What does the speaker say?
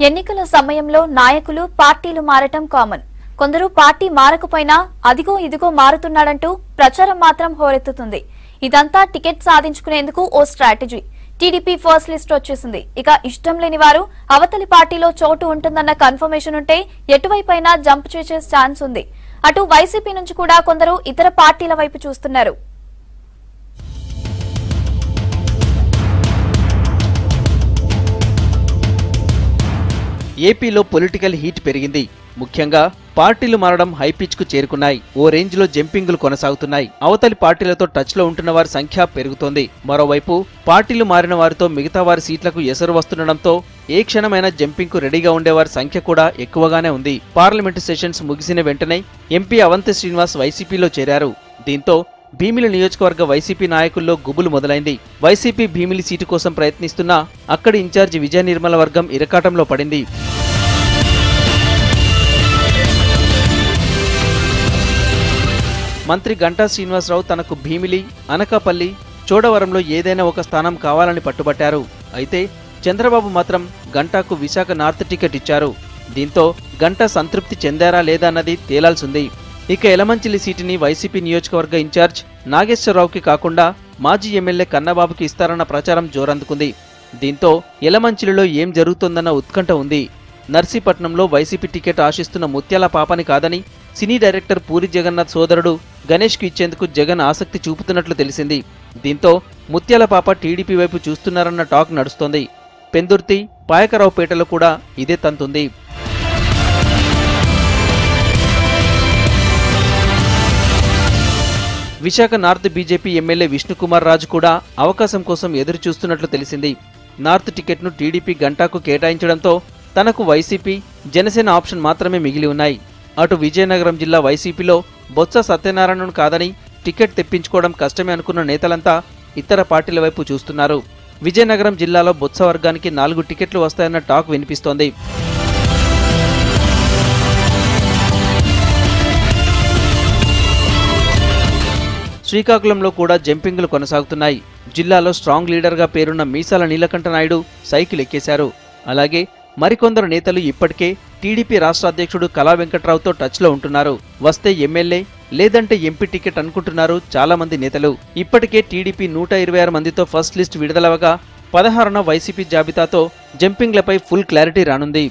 ఎన్నికల సమయంలో నాయకులు పార్టీలు మారటం కామన్. కొందరు పార్టీ మారకపోయినా అదిగో ఇదిగో మారుతున్నాడంటూ ప్రచారం మాత్రం హోరెత్తుతుంది. ఇదంతా టికెట్ సాధించుకునేందుకు ఓ స్ట్రాటజీ. టీడీపీ ఫస్ట్ లిస్ట్ వచ్చేసింది. ఇక ఇష్టం లేని వారు అవతలి పార్టీలో చోటు ఉంటుందన్న కన్ఫర్మేషన్ ఉంటే ఎటువైపైనా జంప్ చేసే ఛాన్స్ ఉంది. అటు వైసీపీ నుంచి కూడా కొందరు ఇతర పార్టీల వైపు చూస్తున్నారు. ఏపీలో పొలిటికల్ హీట్ పెరిగింది. ముఖ్యంగా పార్టీలు మారడం హైపిచ్ కు చేరుకున్నాయి. ఓ రేంజ్ లో జంపింగ్లు కొనసాగుతున్నాయి. అవతలి పార్టీలతో టచ్ లో ఉంటున్న వారి సంఖ్య పెరుగుతోంది. మరోవైపు పార్టీలు మారిన వారితో మిగతా వారి సీట్లకు ఎసరు వస్తుండటంతో ఏ క్షణమైనా జంపింగ్ కు రెడీగా ఉండేవారి సంఖ్య కూడా ఎక్కువగానే ఉంది. పార్లమెంటు సెషన్స్ ముగిసిన వెంటనే ఎంపీ అవంతి శ్రీనివాస్ వైసీపీలో చేరారు. దీంతో భీమిలి నియోజకవర్గ వైసీపీ నాయకుల్లో గుబులు మొదలైంది. వైసీపీ భీమిలి సీటు కోసం ప్రయత్నిస్తున్నా అక్కడి ఇన్ఛార్జి విజయ నిర్మల వర్గం ఇరకాటంలో పడింది. మంత్రి గంటా శ్రీనివాసరావు తనకు భీమిలి, అనకాపల్లి, చోడవరంలో ఏదైనా ఒక స్థానం కావాలని పట్టుబట్టారు. అయితే చంద్రబాబు మాత్రం గంటాకు విశాఖ నార్త్ టికెట్ ఇచ్చారు. దీంతో గంటా సంతృప్తి చెందారా లేదా అన్నది తేలాల్సింది. ఇక ఎలమంచిలి సీటుని వైసీపీ నియోజకవర్గ ఇన్ఛార్జ్ నాగేశ్వరరావుకి కాకుండా మాజీ ఎమ్మెల్యే కన్నబాబుకి ఇస్తారన్న ప్రచారం జోరందుకుంది. దీంతో ఎలమంచిలిలో ఏం జరుగుతోందన్న ఉత్కంఠ ఉంది. నర్సీపట్నంలో వైసీపీ టికెట్ ఆశిస్తున్న ముత్యాల పాపని కాదని సినీ డైరెక్టర్ పూరి జగన్నాథ్ సోదరుడు గణేష్కు ఇచ్చేందుకు జగన్ ఆసక్తి చూపుతున్నట్లు తెలిసింది. దీంతో ముత్యాల పాప టీడీపీ వైపు చూస్తున్నారన్న టాక్ నడుస్తోంది. పెందుర్తి, పాయకరావుపేటలో కూడా ఇదే తంతుంది. Visakha north BJP MLA Vishnukumar Raju కూడా అవకాశం కోసం ఎదురు చూస్తున్నట్లు తెలిసింది. నార్త్ టికెట్ను టీడీపీ గంటాకు కేటాయించడంతో తనకు వైసీపీ, జనసేన ఆప్షన్ మాత్రమే మిగిలి ఉన్నాయి. అటు విజయనగరం జిల్లా వైసీపీలో బొత్స సత్యనారాయణను కాదని టికెట్ తెప్పించుకోవడం కష్టమే అనుకున్న నేతలంతా ఇతర పార్టీల వైపు చూస్తున్నారు. విజయనగరం జిల్లాలో బొత్స వర్గానికి 4 టికెట్లు వస్తాయన్న టాక్ వినిపిస్తోంది. శ్రీకాకుళంలో కూడా జంపింగ్లు కొనసాగుతున్నాయి. జిల్లాలో స్ట్రాంగ్ లీడర్గా పేరున్న మీసాల నీలకంఠ నాయుడు సైకిల్ ఎక్కేశారు. అలాగే మరికొందరు నేతలు ఇప్పటికే టీడీపీ రాష్ట్ర అధ్యక్షుడు కళా వెంకట్రావుతో టచ్లో ఉంటున్నారు. వస్తే ఎమ్మెల్యే లేదంటే ఎంపీ టికెట్ అనుకుంటున్నారు చాలా మంది నేతలు. ఇప్పటికే టీడీపీ 126 మందితో ఫస్ట్ లిస్ట్ విడుదలవగా 16న వైసీపీ జాబితాతో జంపింగ్లపై ఫుల్ క్లారిటీ రానుంది.